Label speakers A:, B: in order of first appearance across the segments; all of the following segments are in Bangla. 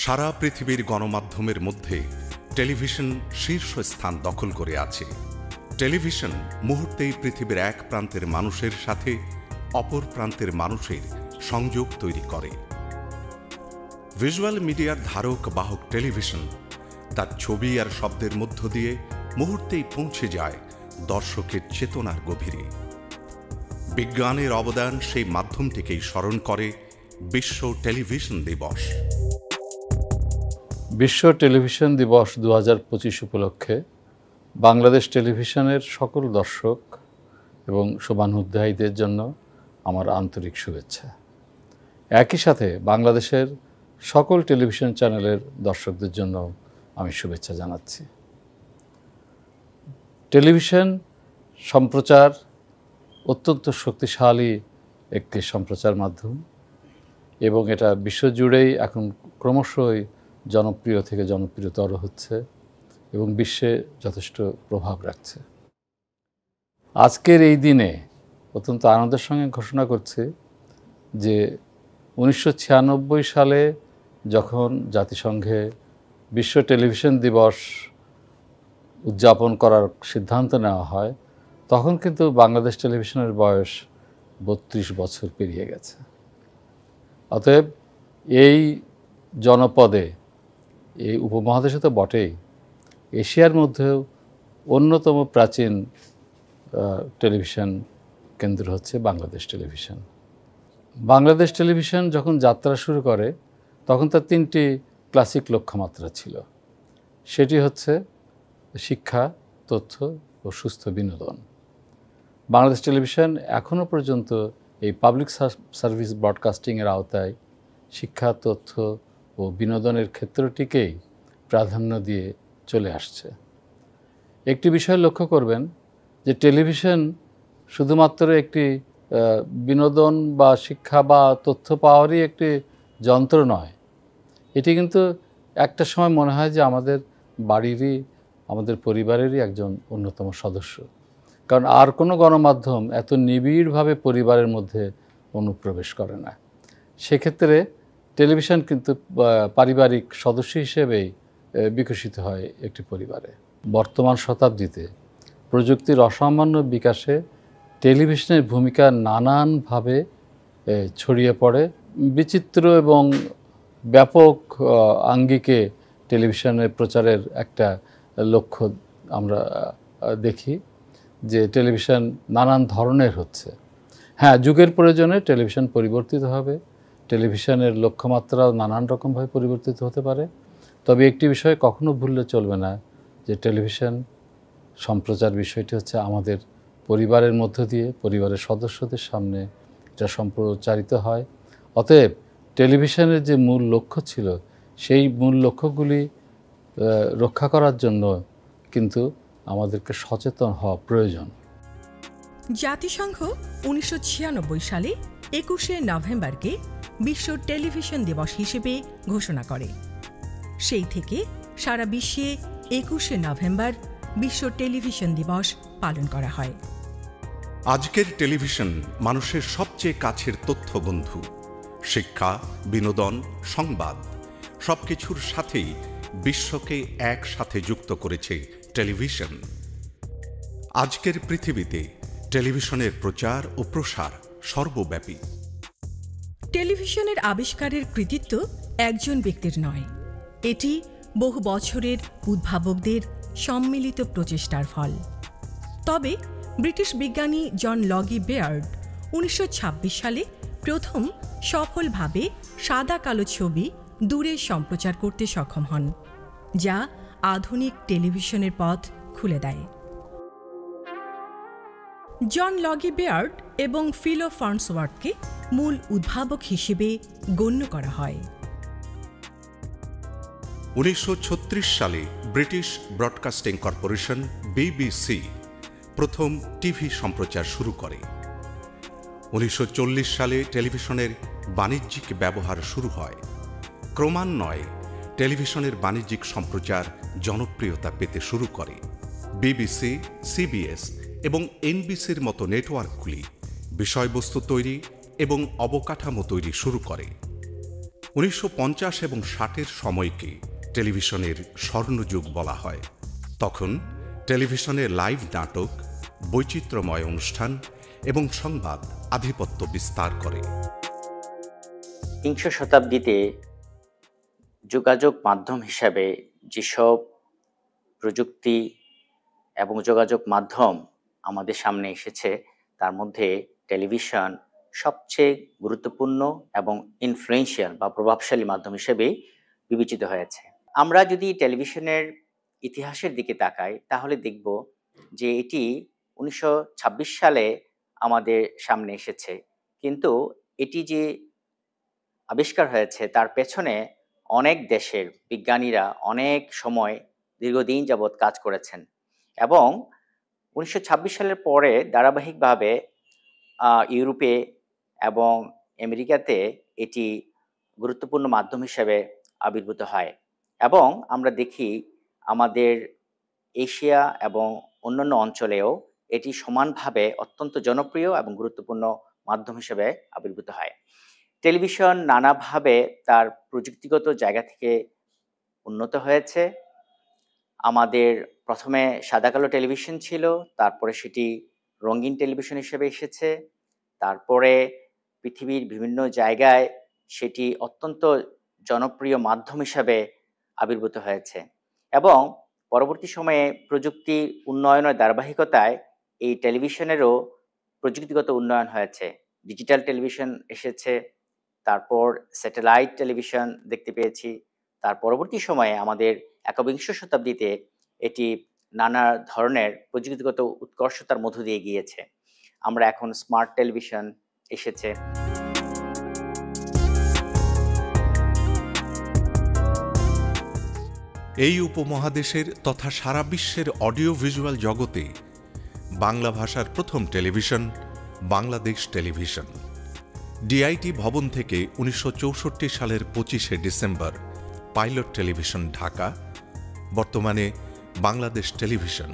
A: সারা পৃথিবীর গণমাধ্যমের মধ্যে টেলিভিশন শীর্ষস্থান দখল করে আছে। টেলিভিশন মুহূর্তেই পৃথিবীর এক প্রান্তের মানুষের সাথে অপর প্রান্তের মানুষের সংযোগ তৈরি করে। ভিজুয়াল মিডিয়ার ধারক বাহক টেলিভিশন তার ছবি আর শব্দের মধ্য দিয়ে মুহূর্তেই পৌঁছে যায় দর্শকের চেতনার গভীরে। বিজ্ঞানের অবদান সেই মাধ্যমটিকেই স্মরণ করে বিশ্ব টেলিভিশন দিবস।
B: বিশ্ব টেলিভিশন দিবস 2025 উপলক্ষে বাংলাদেশ টেলিভিশনের সকল দর্শক এবং শুভানুধ্যায়ীদের জন্য আমার আন্তরিক শুভেচ্ছা। একই সাথে বাংলাদেশের সকল টেলিভিশন চ্যানেলের দর্শকদের জন্য আমি শুভেচ্ছা জানাচ্ছি। টেলিভিশন সম্প্রচার অত্যন্ত শক্তিশালী একটি সম্প্রচার মাধ্যম এবং এটা বিশ্বজুড়েই এখন ক্রমশই জনপ্রিয় থেকে জনপ্রিয়তর হচ্ছে এবং বিশ্বে যথেষ্ট প্রভাব রাখছে। আজকের এই দিনে অত্যন্ত আনন্দের সঙ্গে ঘোষণা করছি যে 1996 সালে যখন জাতিসংঘে বিশ্ব টেলিভিশন দিবস উদযাপন করার সিদ্ধান্ত নেওয়া হয়, তখন কিন্তু বাংলাদেশ টেলিভিশনের বয়স 32 বছর পেরিয়ে গেছে। অতএব এই জনপদে, এই উপমহাদেশে তো বটেই, এশিয়ার মধ্যেও অন্যতম প্রাচীন টেলিভিশন কেন্দ্র হচ্ছে বাংলাদেশ টেলিভিশন। বাংলাদেশ টেলিভিশন যখন যাত্রা শুরু করে তখন তার 3টি ক্লাসিক লক্ষ্যমাত্রা ছিল। সেটি হচ্ছে শিক্ষা, তথ্য ও সুস্থ বিনোদন। বাংলাদেশ টেলিভিশন এখনও পর্যন্ত এই পাবলিক সার্ভিস ব্রডকাস্টিংয়ের আওতায় শিক্ষা, তথ্য ও বিনোদনের ক্ষেত্রটিকেই প্রাধান্য দিয়ে চলে আসছে। একটি বিষয় লক্ষ্য করবেন যে টেলিভিশন শুধুমাত্র একটি বিনোদন বা শিক্ষা বা তথ্য পাওয়ারই একটি যন্ত্র নয়। এটি কিন্তু একটা সময় মনে হয় যে আমাদের বাড়িরই, আমাদের পরিবারেরই একজন অন্যতম সদস্য। কারণ আর কোনো গণমাধ্যম এত নিবিড়ভাবে পরিবারের মধ্যে অনুপ্রবেশ করে না। সেক্ষেত্রে টেলিভিশন কিন্তু পারিবারিক সদস্য হিসেবেই বিকশিত হয় একটি পরিবারে। বর্তমান শতাব্দীতে প্রযুক্তির অসামান্য বিকাশে টেলিভিশনের ভূমিকা নানানভাবে ছড়িয়ে পড়ে। বিচিত্র এবং ব্যাপক আঙ্গিকে টেলিভিশনের প্রচারের একটা লক্ষ্য আমরা দেখি যে টেলিভিশন নানান ধরনের হচ্ছে। হ্যাঁ, যুগের প্রয়োজনে টেলিভিশন পরিবর্তিত হবে, টেলিভিশনের লক্ষ্যমাত্রাও নানান রকমভাবে পরিবর্তিত হতে পারে। তবে একটি বিষয় কখনো ভুললে চলবে না যে টেলিভিশন সম্প্রচার বিষয়টি হচ্ছে আমাদের পরিবারের মধ্য দিয়ে, পরিবারের সদস্যদের সামনে এটা সম্প্রচারিত হয়। অতএব টেলিভিশনের যে মূল লক্ষ্য ছিল সেই মূল লক্ষ্যগুলি রক্ষা করার জন্য কিন্তু আমাদেরকে সচেতন হওয়া প্রয়োজন।
C: জাতিসংঘ 1996 সালে 21শে নভেম্বরকে বিশ্ব টেলিভিশন দিবস হিসেবে ঘোষণা করে। সেই থেকে সারা বিশ্বে 21শে নভেম্বর বিশ্ব টেলিভিশন দিবস পালন করা হয়।
A: আজকের টেলিভিশন মানুষের সবচেয়ে কাছের তথ্য বন্ধু। শিক্ষা, বিনোদন, সংবাদ সবকিছুর সাথেই বিশ্বকে একসাথে যুক্ত করেছে টেলিভিশন। আজকের পৃথিবীতে টেলিভিশনের প্রচার ও প্রসার সর্বব্যাপী।
C: টেলিভিশনের আবিষ্কারের কৃতিত্ব একজন ব্যক্তির নয়, এটি বহু বছরের উদ্ভাবকদের সম্মিলিত প্রচেষ্টার ফল। তবে ব্রিটিশ বিজ্ঞানী জন লগি বেয়ার্ড 1926 সালে প্রথম সফলভাবে সাদা কালো ছবি দূরে সম্প্রচার করতে সক্ষম হন, যা আধুনিক টেলিভিশনের পথ খুলে দেয়। জন লগি বেয়ার্ড এবং ফিলো ফার্নসওয়ার্থকে মূল উদ্ভাবক হিসেবে গণ্য করা হয়।
A: 1936 সালে ব্রিটিশ ব্রডকাস্টিং কর্পোরেশন BBC প্রথম টিভি সম্প্রচার শুরু করে। 1940 সালে টেলিভিশনের বাণিজ্যিক ব্যবহার শুরু হয়। ক্রমান্বয়ে টেলিভিশনের বাণিজ্যিক সম্প্রচার জনপ্রিয়তা পেতে শুরু করে। BBC, CBS এবং NBCর মতো নেটওয়ার্কগুলি বিষয়বস্তু তৈরি এবং অবকাঠামো তৈরি শুরু করে। 1950 এবং 60-এর সময়কে টেলিভিশনের স্বর্ণযুগ বলা হয়। তখন টেলিভিশনে লাইভ নাটক, বৈচিত্র্যময় অনুষ্ঠান এবং সংবাদ আধিপত্য বিস্তার করে।
D: বিংশ শতাব্দীতে যোগাযোগ মাধ্যম হিসাবে যেসব প্রযুক্তি এবং যোগাযোগ মাধ্যম আমাদের সামনে এসেছে, তার মধ্যে টেলিভিশন সবচেয়ে গুরুত্বপূর্ণ এবং ইনফ্লুয়েন্সিয়াল বা প্রভাবশালী মাধ্যম হিসেবে বিবেচিত হয়েছে। আমরা যদি টেলিভিশনের ইতিহাসের দিকে তাকাই, তাহলে দেখব যে এটি 1926 সালে আমাদের সামনে এসেছে, কিন্তু এটি যে আবিষ্কার হয়েছে তার পেছনে অনেক দেশের বিজ্ঞানীরা অনেক সময় দীর্ঘদিন যাবৎ কাজ করেছেন এবং 1926 সালের পরে ধারাবাহিকভাবে ইউরোপে এবং আমেরিকাতে এটি গুরুত্বপূর্ণ মাধ্যম হিসেবে আবির্ভূত হয় এবং আমরা দেখি আমাদের এশিয়া এবং অন্যান্য অঞ্চলেও এটি সমানভাবে অত্যন্ত জনপ্রিয় এবং গুরুত্বপূর্ণ মাধ্যম হিসেবে আবির্ভূত হয়। টেলিভিশন নানাভাবে তার প্রযুক্তিগত জায়গা থেকে উন্নত হয়েছে। আমাদের প্রথমে সাদাকালো টেলিভিশন ছিল, তারপরে সেটি রঙিন টেলিভিশন হিসেবে এসেছে, তারপরে পৃথিবীর বিভিন্ন জায়গায় সেটি অত্যন্ত জনপ্রিয় মাধ্যম হিসাবে আবির্ভূত হয়েছে এবং পরবর্তী সময়ে প্রযুক্তির উন্নয়নের ধারাবাহিকতায় এই টেলিভিশনেরও প্রযুক্তিগত উন্নয়ন হয়েছে। ডিজিটাল টেলিভিশন এসেছে, তারপর স্যাটেলাইট টেলিভিশন দেখতে পেয়েছি, তার পরবর্তী সময়ে আমাদের একবিংশ শতাব্দীতে এটি নানা ধরনের প্রযুক্তিগত উৎকর্ষতার মধ্য দিয়ে গিয়েছে। আমরা এখন স্মার্ট টেলিভিশন এসেছে।
A: এই উপমহাদেশের তথা সারা বিশ্বের অডিও ভিজুয়াল জগতে বাংলা ভাষার প্রথম টেলিভিশন বাংলাদেশ টেলিভিশন। ডিআইটি ভবন থেকে 1964 সালের 25শে ডিসেম্বর পাইলট টেলিভিশন ঢাকা, বর্তমানে বাংলাদেশ টেলিভিশন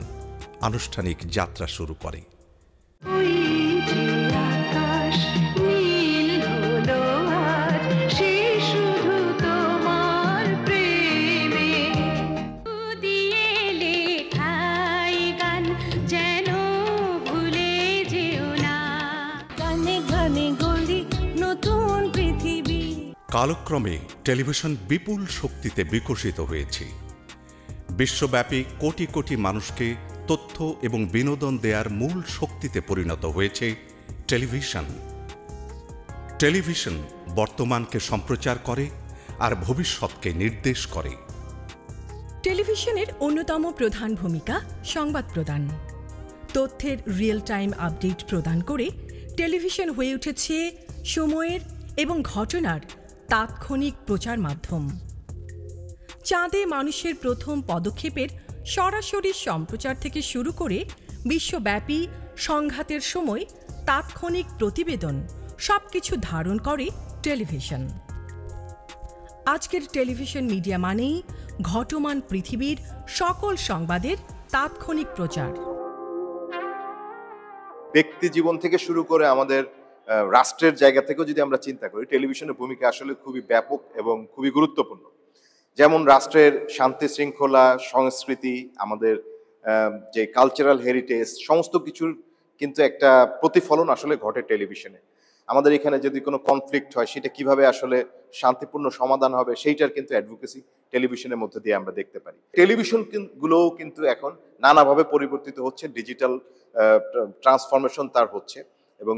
A: আনুষ্ঠানিক যাত্রা শুরু করে। কালক্রমে টেলিভিশন বিপুল শক্তিতে বিকশিত হয়েছে। বিশ্বব্যাপী কোটি কোটি মানুষকে তথ্য এবং বিনোদন দেওয়ার মূল শক্তিতে পরিণত হয়েছে টেলিভিশন। টেলিভিশন বর্তমানকে সম্প্রচার করে আর ভবিষ্যৎকে নির্দেশ করে।
C: টেলিভিশনের অন্যতম প্রধান ভূমিকা সংবাদ প্রদান। তথ্যের রিয়েল টাইম আপডেট প্রদান করে টেলিভিশন হয়ে উঠেছে সময়ের এবং ঘটনার তাৎক্ষণিক প্রচার মাধ্যম। চাঁদে মানুষের প্রথম পদক্ষেপের সরাসরি সম্প্রচার থেকে শুরু করে বিশ্বব্যাপী সংঘাতের সময় তাৎক্ষণিক প্রতিবেদন সবকিছু ধারণ করে টেলিভিশন। আজকের টেলিভিশন মিডিয়া মানেই ঘটমান পৃথিবীর সকল সংবাদের তাৎক্ষণিক প্রচার।
E: ব্যক্তি জীবন থেকে শুরু করে আমাদের রাষ্ট্রের জায়গা থেকেও যদি আমরা চিন্তা করি, টেলিভিশনের ভূমিকা আসলে খুবই ব্যাপক এবং খুবই গুরুত্বপূর্ণ। যেমন রাষ্ট্রের শান্তি শৃঙ্খলা, সংস্কৃতি, আমাদের যে কালচারাল হেরিটেজ, সমস্ত কিছুর কিন্তু একটা প্রতিফলন আসলে ঘটে টেলিভিশনে। আমাদের এখানে যদি কোনো কনফ্লিক্ট হয়, সেটা কিভাবে আসলে শান্তিপূর্ণ সমাধান হবে, সেইটার কিন্তু অ্যাডভোকেসি টেলিভিশনের মধ্যে দিয়ে আমরা দেখতে পারি। টেলিভিশন গুলোও কিন্তু এখন নানাভাবে পরিবর্তিত হচ্ছে, ডিজিটাল ট্রান্সফরমেশন তার হচ্ছে এবং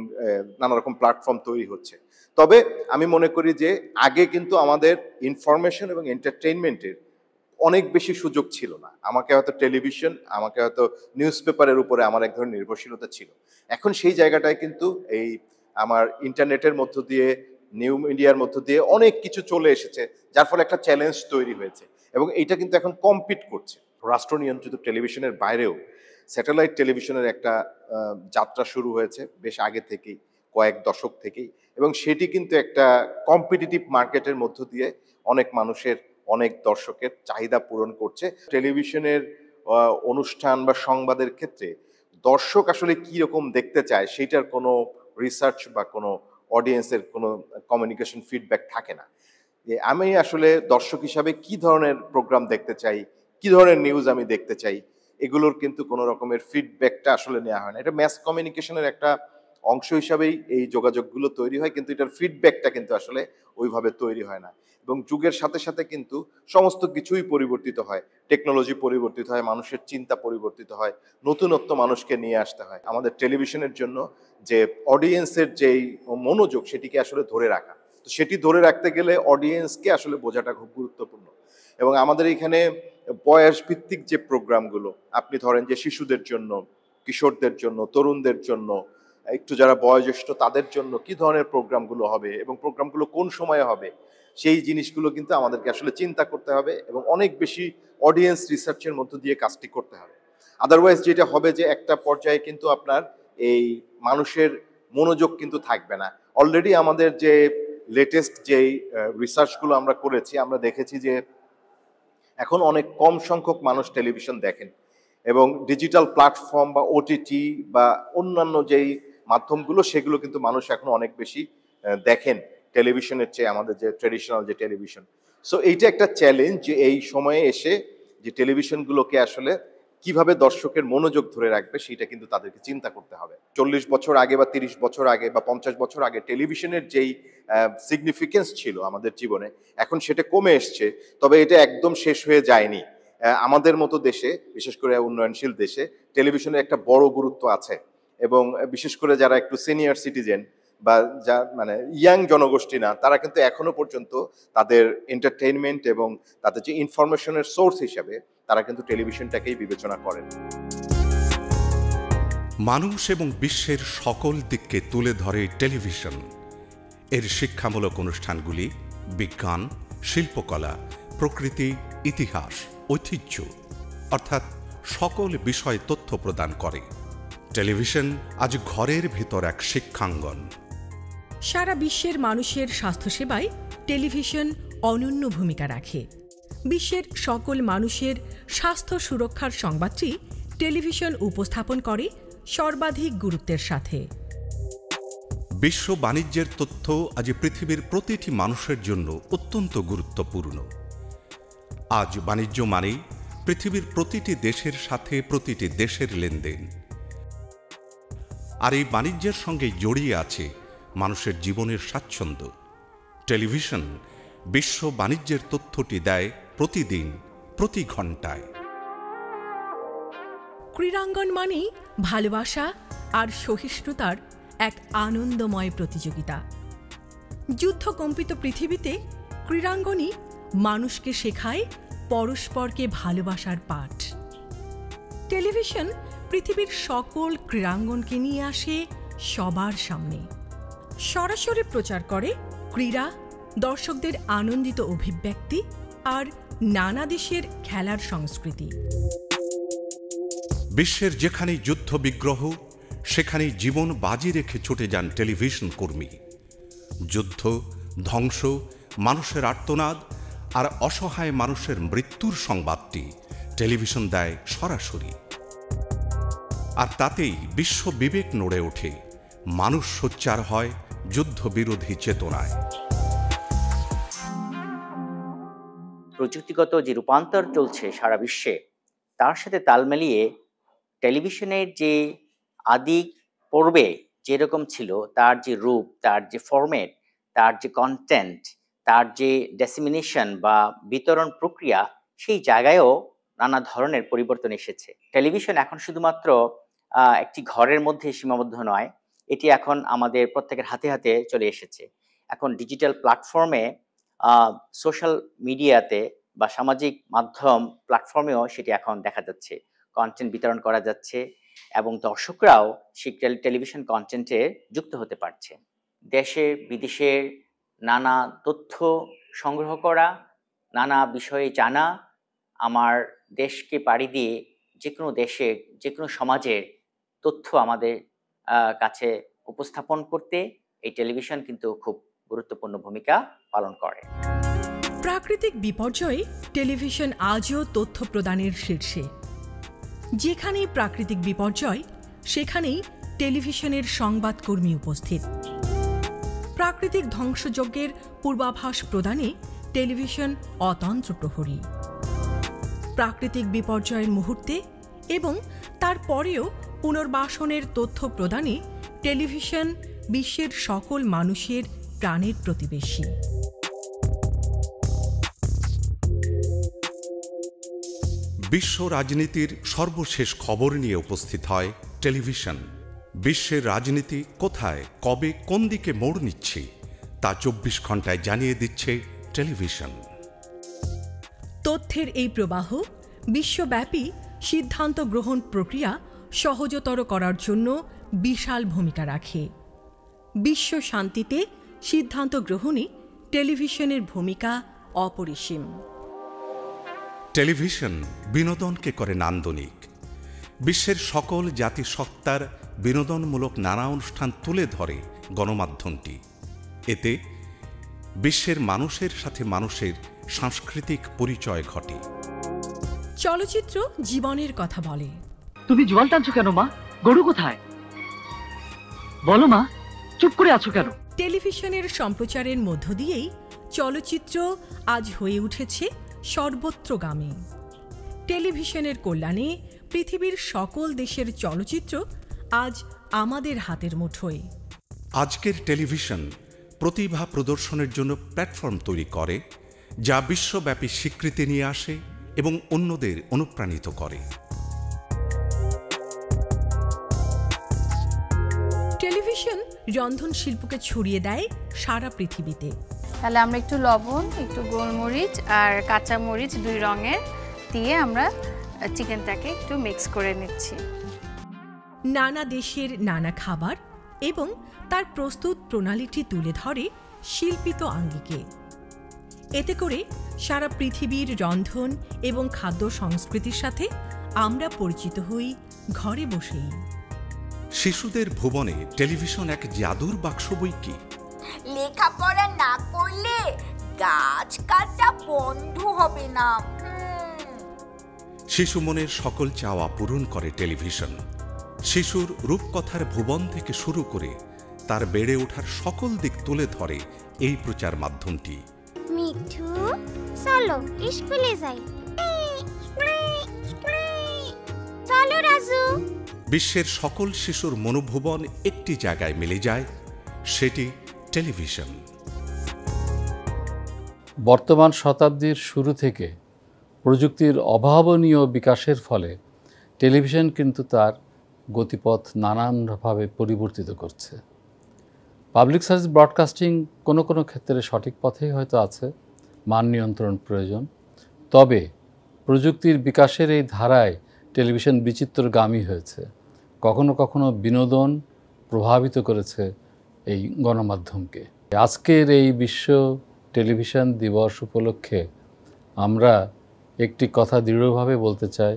E: নানা রকম প্ল্যাটফর্ম তৈরি হচ্ছে। তবে আমি মনে করি যে আগে কিন্তু আমাদের ইনফরমেশন এবং এন্টারটেইনমেন্টের অনেক বেশি সুযোগ ছিল না। আমাকে হয়তো টেলিভিশন, আমাকে হয়তো নিউজ পেপারের উপরে আমার এক ধরনের নির্ভরশীলতা ছিল। এখন সেই জায়গাটায় কিন্তু এই আমার ইন্টারনেটের মধ্য দিয়ে, নিউ মিডিয়ার মধ্য দিয়ে অনেক কিছু চলে এসেছে, যার ফলে একটা চ্যালেঞ্জ তৈরি হয়েছে এবং এইটা কিন্তু এখন কম্পিট করছে। রাষ্ট্র নিয়ন্ত্রিত টেলিভিশনের বাইরেও স্যাটেলাইট টেলিভিশনের একটা যাত্রা শুরু হয়েছে বেশ আগে থেকেই, কয়েক দশক থেকেই, এবং সেটি কিন্তু একটা কম্পিটিটিভ মার্কেটের মধ্য দিয়ে অনেক মানুষের, অনেক দর্শকের চাহিদা পূরণ করছে। টেলিভিশনের অনুষ্ঠান বা সংবাদের ক্ষেত্রে দর্শক আসলে কি রকম দেখতে চায় সেইটার কোনো রিসার্চ বা কোনো অডিয়েন্সের কোনো কমিউনিকেশন ফিডব্যাক থাকে না। যে আমি আসলে দর্শক হিসাবে কি ধরনের প্রোগ্রাম দেখতে চাই, কি ধরনের নিউজ আমি দেখতে চাই, এগুলোর কিন্তু কোনো রকমের ফিডব্যাকটা আসলে নেওয়া হয় না। এটা ম্যাস কমিউনিকেশনের একটা অংশ হিসাবেই এই যোগাযোগগুলো তৈরি হয়, কিন্তু এটার ফিডব্যাকটা কিন্তু আসলে ওইভাবে তৈরি হয় না। এবং যুগের সাথে সাথে কিন্তু সমস্ত কিছুই পরিবর্তিত হয়, টেকনোলজি পরিবর্তিত হয়, মানুষের চিন্তা পরিবর্তিত হয়, নতুনত্ব মানুষকে নিয়ে আসতে হয়। আমাদের টেলিভিশনের জন্য যে অডিয়েন্সের যেই মনোযোগ সেটিকে আসলে ধরে রাখা, তো সেটি ধরে রাখতে গেলে অডিয়েন্সকে আসলে বোঝাটা খুব গুরুত্বপূর্ণ। এবং আমাদের এখানে বয়স ভিত্তিক যে প্রোগ্রামগুলো, আপনি ধরেন যে শিশুদের জন্য, কিশোরদের জন্য, তরুণদের জন্য, একটু যারা বয়োজ্যেষ্ঠ তাদের জন্য কি ধরনের প্রোগ্রামগুলো হবে এবং প্রোগ্রামগুলো কোন সময়ে হবে, সেই জিনিসগুলো কিন্তু আমাদেরকে আসলে চিন্তা করতে হবে এবং অনেক বেশি অডিয়েন্স রিসার্চের মধ্য দিয়ে কাজটি করতে হবে। আদারওয়াইজ যেটা হবে যে একটা পর্যায়ে কিন্তু আপনার এই মানুষের মনোযোগ কিন্তু থাকবে না। অলরেডি আমাদের যে লেটেস্ট যেই রিসার্চগুলো আমরা করেছি, আমরা দেখেছি যে এখন অনেক কম সংখ্যক মানুষ টেলিভিশন দেখেন এবং ডিজিটাল প্ল্যাটফর্ম বা ওটিটি বা অন্যান্য যেই মাধ্যমগুলো সেগুলো কিন্তু মানুষ এখন অনেক বেশি দেখেন টেলিভিশনের চেয়ে, আমাদের যে ট্রেডিশনাল যে টেলিভিশন। সো এইটা একটা চ্যালেঞ্জ যে এই সময়ে এসে যে টেলিভিশনগুলোকে আসলে কিভাবে দর্শকের মনোযোগ ধরে রাখবে সেটা কিন্তু তাদেরকে চিন্তা করতে হবে। 40 বছর আগে বা 30 বছর আগে বা 50 বছর আগে টেলিভিশনের যেই সিগনিফিকেন্স ছিল আমাদের জীবনে, এখন সেটা কমে এসছে, তবে এটা একদম শেষ হয়ে যায়নি। আমাদের মতো দেশে, বিশেষ করে উন্নয়নশীল দেশে টেলিভিশনের একটা বড় গুরুত্ব আছে এবং বিশেষ করে যারা একটু সিনিয়র সিটিজেন বা যা মানে ইয়াং জনগোষ্ঠী না, তারা কিন্তু এখনো পর্যন্ত তাদের এন্টারটেইনমেন্ট এবং তাদের যে ইনফরমেশনের সোর্স হিসাবে তারা কিন্তু টেলিভিশনটাকেই বিবেচনা করেন।
A: মানুষ এবং বিশ্বের সকল দিককে তুলে ধরে টেলিভিশন। এর শিক্ষামূলক অনুষ্ঠানগুলি বিজ্ঞান, শিল্পকলা, প্রকৃতি, ইতিহাস, ঐতিহ্য অর্থাৎ সকল বিষয় তথ্য প্রদান করে। টেলিভিশন আজ ঘরের ভেতর এক শিক্ষাঙ্গন।
C: সারা বিশ্বের মানুষের স্বাস্থ্যসেবায় টেলিভিশন অনন্য ভূমিকা রাখে। বিশ্বের সকল মানুষের স্বাস্থ্য সুরক্ষার সংবাদটি টেলিভিশন উপস্থাপন করে সর্বাধিক গুরুত্বের সাথে।
A: বিশ্ব বাণিজ্যের তথ্য আজ পৃথিবীর প্রতিটি মানুষের জন্য অত্যন্ত গুরুত্বপূর্ণ। আজ বাণিজ্য মানেই পৃথিবীর প্রতিটি দেশের সাথে প্রতিটি দেশের লেনদেন, আর এই বাণিজ্যের সঙ্গে জড়িয়ে আছে মানুষের জীবনের স্বাচ্ছন্দ্য। টেলিভিশন বিশ্ব বাণিজ্যের তথ্যটি দেয় প্রতিদিন, প্রতি ঘন্টায়।
C: ক্রীড়াঙ্গন মানেই ভালোবাসা আর সহিষ্ণুতার এক আনন্দময় প্রতিযোগিতা। যুদ্ধকম্পিত পৃথিবীতে ক্রীড়াঙ্গনই মানুষকে শেখায় পরস্পরকে ভালোবাসার পাঠ। টেলিভিশন পৃথিবীর সকল ক্রীড়াঙ্গনকে নিয়ে আসে সবার সামনে, সরাসরি প্রচার করে ক্রীড়া, দর্শকদের আনন্দিত অভিব্যক্তি আর নানা দেশের খেলার সংস্কৃতি।
A: বিশ্বের যেখানেই যুদ্ধ বিগ্রহ, সেখানেই জীবন বাজি রেখে ছুটে যান টেলিভিশন কর্মী। যুদ্ধ, ধ্বংস, মানুষের আর্তনাদ আর অসহায় মানুষের মৃত্যুর সংবাদটি টেলিভিশন দেয় সরাসরি, আর তাতেই বিশ্ব বিবেক নড়ে ওঠে, মানুষ সোচ্চার হয় যুদ্ধবিরোধী চেতনায়।
D: প্রযুক্তিগত যে রূপান্তর চলছে সারা বিশ্বে, তার সাথে তাল মিলিয়ে টেলিভিশনের যে আদি পর্বে যেরকম ছিল, তার যে রূপ, তার যে ফরম্যাট, তার যে কন্টেন্ট, তার যে ডেসিমিনেশন বা বিতরণ প্রক্রিয়া, সেই জায়গায়ও নানা ধরনের পরিবর্তন এসেছে। টেলিভিশন এখন শুধুমাত্র একটি ঘরের মধ্যে সীমাবদ্ধ নয়, এটি এখন আমাদের প্রত্যেকের হাতে হাতে চলে এসেছে। এখন ডিজিটাল প্ল্যাটফর্মে, সোশ্যাল মিডিয়াতে বা সামাজিক মাধ্যম প্ল্যাটফর্মেও সেটি এখন দেখা যাচ্ছে, কন্টেন্ট বিতরণ করা যাচ্ছে এবং দর্শকরাও সেই টেলিভিশন কন্টেন্টে যুক্ত হতে পারছে। দেশে বিদেশের নানা তথ্য সংগ্রহ করা, নানা বিষয়ে জানা, আমার দেশকে পাড়ি দিয়ে যে কোনো দেশের, যে কোনো সমাজের তথ্য আমাদের কাছে উপস্থাপন করতে এই টেলিভিশন কিন্তু খুব গুরুত্বপূর্ণ ভূমিকা পালন করে।
C: প্রাকৃতিক বিপর্যয়ে টেলিভিশন আজও তথ্য প্রদানের শীর্ষে। যেখানেই প্রাকৃতিক বিপর্যয়, সেখানেই টেলিভিশনের সংবাদকর্মী উপস্থিত। প্রাকৃতিক ধ্বংসযজ্ঞের পূর্বাভাস প্রদানে টেলিভিশন অতন্ত্র প্রহরী। প্রাকৃতিক বিপর্যয়ের মুহূর্তে এবং তারপরেও পুনর্বাসনের তথ্য প্রদানে টেলিভিশন বিশ্বের সকল মানুষের প্রাণের প্রতিবেশী।
A: বিশ্ব রাজনীতির সর্বশেষ খবর নিয়ে উপস্থিত হয় টেলিভিশন। বিশ্বের রাজনীতি কোথায়, কবে, কোন দিকে মোড় নিচ্ছে তা 24 ঘন্টায় জানিয়ে দিচ্ছে টেলিভিশন।
C: তথ্যের এই প্রবাহ বিশ্বব্যাপী সিদ্ধান্ত গ্রহণ প্রক্রিয়া সহজতর করার জন্য বিশাল ভূমিকা রাখে। বিশ্ব শান্তিতে সিদ্ধান্ত গ্রহণে টেলিভিশনের ভূমিকা অপরিসীম।
A: টেলিভিশন বিনোদনকে করে নান্দনিক। বিশ্বের সকল জাতিসত্তার বিনোদনমূলক নানা অনুষ্ঠান তুলে ধরে গণমাধ্যমটি। এতে বিশ্বের মানুষের সাথে মানুষের সাংস্কৃতিক পরিচয় ঘটে।
C: চলচ্চিত্র জীবনের কথা বলে।
F: তুমি জোয়াল টানছো কেন মা? গরু কোথায়? বলো মা, চুপ করে আছো কেন?
C: টেলিভিশনের সম্প্রচারের মধ্য দিয়েই চলচ্চিত্র আজ হয়ে উঠেছে সর্বত্রগামী। টেলিভিশনের কল্যাণে পৃথিবীর সকল দেশের চলচ্চিত্র আজ আমাদের হাতের মুঠোয়।
A: আজকের টেলিভিশন প্রতিভা প্রদর্শনের জন্য প্ল্যাটফর্ম তৈরি করে, যা বিশ্বব্যাপী স্বীকৃতি নিয়ে আসে এবং অন্যদের অনুপ্রাণিত করে।
C: টেলিভিশন রন্ধন শিল্পকে ছড়িয়ে দেয় সারা পৃথিবীতে।
G: তাহলে আমরা একটু লবণ, একটু গোলমরিচ আর কাঁচা মরিচ 2 রঙের দিয়ে আমরা চিকেনটাকে একটু মিক্স করে নিচ্ছি।
C: নানা দেশের নানা খাবার এবং তার প্রস্তুত প্রণালীটি তুলে ধরে শিল্পিত আঙ্গিকে। এতে করে সারা পৃথিবীর রন্ধন এবং খাদ্য সংস্কৃতির সাথে আমরা পরিচিত হই ঘরে বসেই।
A: শিশুদের ভুবনে টেলিভিশন এক জাদুর বাক্স বই কি।
H: লেখাপড়া না করলে গাছ কাটা বন্ধ হবে না।
A: শিশু মনের সকল চাওয়া পূরণ করে টেলিভিশন। শিশুর রূপকথার ভুবন থেকে শুরু করে তার বেড়ে ওঠার সকল দিক তুলে ধরে এই প্রচার মাধ্যমটি।
I: মিঠু, চলো স্কুলে যাই। চলো রাজু।
A: বিশ্বের সকল শিশুর মনোভুবন একটি জায়গায় মিলে যায়, সেটি টেলিভিশন।
B: বর্তমান শতাব্দীর শুরু থেকে প্রযুক্তির অভাবনীয় বিকাশের ফলে টেলিভিশন কিন্তু তার গতিপথ নানানভাবে পরিবর্তিত করছে। পাবলিক সার্ভিস ব্রডকাস্টিং কোনো কোনো ক্ষেত্রে সঠিক পথেই হয়তো আছে, মান নিয়ন্ত্রণ প্রয়োজন। তবে প্রযুক্তির বিকাশের এই ধারায় টেলিভিশন বিচিত্রগামী হয়েছে। কখনো কখনো বিনোদন প্রভাবিত করেছে এই গণমাধ্যমকে। আজকের এই বিশ্ব টেলিভিশন দিবস উপলক্ষে আমরা একটি কথা দৃঢ়ভাবে বলতে চাই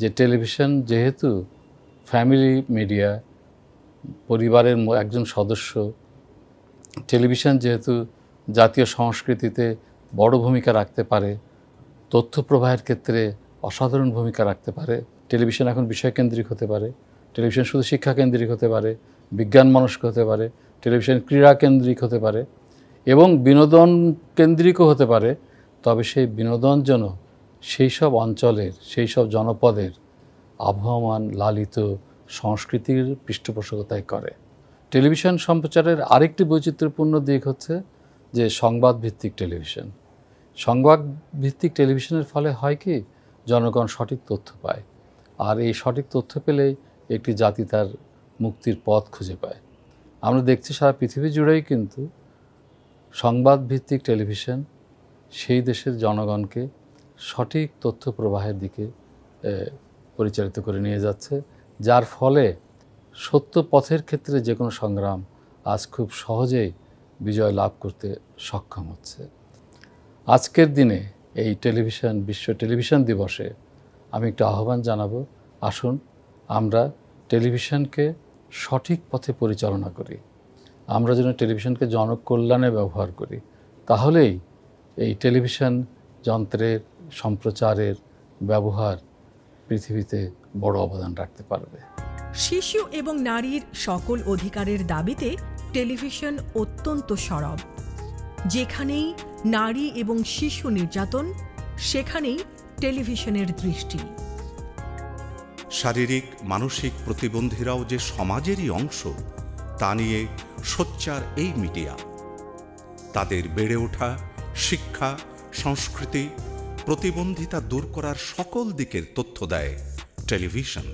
B: যে টেলিভিশন যেহেতু ফ্যামিলি মিডিয়া, পরিবারের একজন সদস্য, টেলিভিশন যেহেতু জাতীয় সংস্কৃতিতে বড় ভূমিকা রাখতে পারে, তথ্য প্রবাহের ক্ষেত্রে অসাধারণ ভূমিকা রাখতে পারে। টেলিভিশন এখন বিষয়কেন্দ্রিক হতে পারে, টেলিভিশন শুধু শিক্ষাকেন্দ্রিক হতে পারে, বিজ্ঞান মনস্ক হতে পারে, টেলিভিশন ক্রীড়া কেন্দ্রিক হতে পারে এবং বিনোদন কেন্দ্রিকও হতে পারে। তবে সেই বিনোদন যেন সেই সব অঞ্চলের, সেই সব জনপদের আবহমান লালিত সংস্কৃতির পৃষ্ঠপোষকতায় করে। টেলিভিশন সম্প্রচারের আরেকটি বৈচিত্র্যপূর্ণ দিক হচ্ছে যে সংবাদ ভিত্তিক টেলিভিশন। সংবাদ ভিত্তিক টেলিভিশনের ফলে হয় কি, জনগণ সঠিক তথ্য পায়, আর এই সঠিক তথ্য পেলেই একটি জাতি তার মুক্তির পথ খুঁজে পায়। আমরা দেখছি সারা পৃথিবী জুড়েই কিন্তু সংবাদ ভিত্তিক টেলিভিশন সেই দেশের জনগণকে সঠিক তথ্য প্রবাহের দিকে পরিচালিত করে নিয়ে যাচ্ছে, যার ফলে সত্য পথের ক্ষেত্রে যে কোনো সংগ্রাম আজ খুব সহজেই বিজয় লাভ করতে সক্ষম হচ্ছে। আজকের দিনে এই টেলিভিশন, বিশ্ব টেলিভিশন দিবসে আমি একটু আহ্বান জানাবো, আসুন আমরা টেলিভিশনকে সঠিক পথে পরিচালনা করি। আমরা যেন টেলিভিশনকে জনকল্যাণে ব্যবহার করি, তাহলেই এই টেলিভিশন যন্ত্রের সম্প্রচারের ব্যবহার পৃথিবীতে বড় অবদান রাখতে পারবে।
C: শিশু এবং নারীর সকল অধিকারের দাবিতে টেলিভিশন অত্যন্ত সরব। যেখানেই নারী এবং শিশু নির্যাতন, সেখানেই টেলিভিশনের দৃষ্টি।
A: শারীরিক মানসিক প্রতিবন্ধীরাও যে সমাজেরই অংশ তা নিয়ে সোচ্চার এই মিডিয়া। তাদের বেড়ে ওঠা, শিক্ষা, সংস্কৃতি, প্রতিবন্ধিতা দূর করার সকল দিকের তথ্য দেয় টেলিভিশন।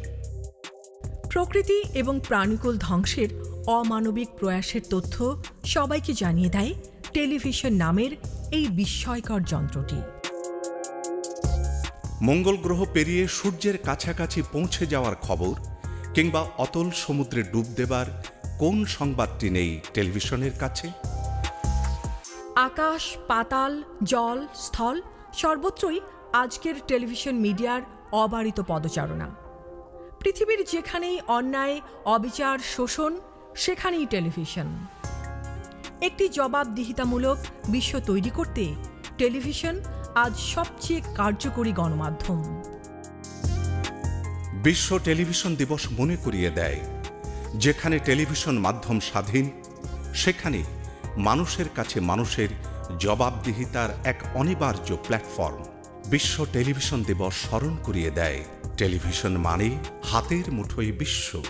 C: প্রকৃতি এবং প্রাণীকুল ধ্বংসের অমানবিক প্রয়াসের তথ্য সবাইকে জানিয়ে দেয় টেলিভিশন নামের এই বিস্ময়কর যন্ত্রটি।
A: মঙ্গল গ্রহ পেরিয়ে সূর্যের কাছাকাছি পৌঁছে যাওয়ার খবর কিংবা অতল সমুদ্রে ডুব দেবার কোন সংবাদটি নেই টেলিভিশনের কাছে?
C: আকাশ, পাতাল, জল, স্থল সর্বত্রই আজকের টেলিভিশন মিডিয়ার অবারিত পদচারণা। পৃথিবীর যেখানেই অন্যায়, অবিচার, শোষণ, সেখানেই টেলিভিশন। একটি জবাবদিহিতামূলক বিশ্ব তৈরি করতে টেলিভিশন আজ সবচেয়ে কার্যকরী গণমাধ্যম।
A: বিশ্ব টেলিভিশন দিবস মনে করিয়ে দেয়, যেখানে টেলিভিশন মাধ্যম স্বাধীন, সেখানে মানুষের কাছে মানুষের জবাবদিহিতার এক অনিবার্য প্ল্যাটফর্ম। বিশ্ব টেলিভিশন দিবস স্মরণ করিয়ে দেয়, টেলিভিশন মানে হাতের মুঠোয় বিশ্ব।